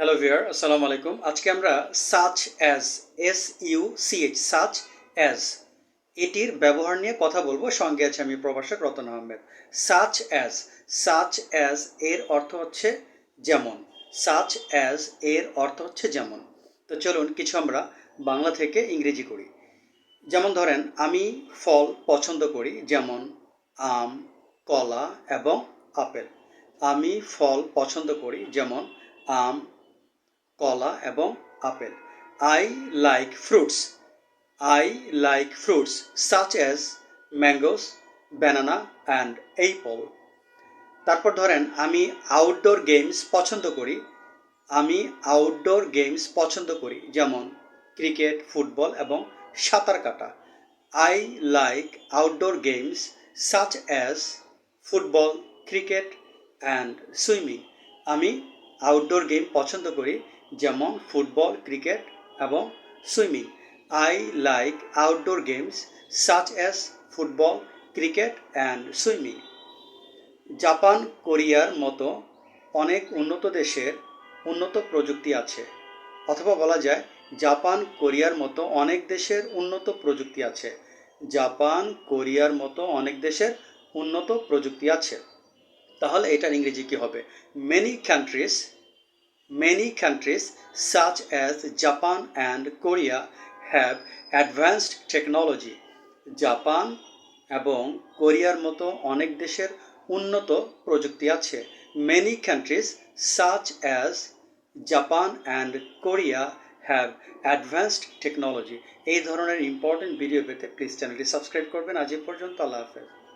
Hello viewer, আসসালামু আলাইকুম। আজকে আমরা সাচ অ্যাজ সাচ অ্যাজ এটির ব্যবহার নিয়ে কথা বলবো। সঙ্গে আছে আমি প্রভাষক রতন আহমেদ। সাচ অ্যাজ এর অর্থ হচ্ছে যেমন। সাচ অ্যাজ এর অর্থ হচ্ছে যেমন। তো চলুন কিছু আমরা বাংলা থেকে ইংরেজি করি। যেমন ধরেন, আমি ফল পছন্দ করি, যেমন আম, কলা এবং আপেল। আমি ফল পছন্দ করি, যেমন আম, কলা এবং apple. I like fruits. I like fruits such as mangoes, banana and Apple. তারপর ধরেন, আমি আউটডোর গেমস পছন্দ করি। আমি আউটডোর গেমস পছন্দ করি, যেমন ক্রিকেট, ফুটবল এবং সাঁতার কাটা। I like outdoor games such as football, cricket and swimming. আমি আউটডোর গেম পছন্দ করি, যেমন ফুটবল, ক্রিকেট এবং swimming. I like outdoor games such as football, cricket and swimming. Japan, কোরিয়ার মতো অনেক উন্নত দেশের উন্নত প্রযুক্তি আছে। অথবা বলা যায়, জাপান, কোরিয়ার মতো অনেক দেশের উন্নত প্রযুক্তি আছে। জাপান, কোরিয়ার মতো অনেক দেশের উন্নত প্রযুক্তি আছে। তাহলে এটার ইংরেজি কী হবে? Many countries such as Japan and Korea have advanced technology. Japan এবং কোরিয়ার মতো অনেক দেশের উন্নত প্রযুক্তি আছে। Many countries such as Japan and Korea have advanced technology. এই ধরনের ইম্পর্টেন্ট ভিডিও পেতে প্লিজ চ্যানেলটি সাবস্ক্রাইব করবেন। আজ এ পর্যন্ত, আল্লাহ হাফেজ।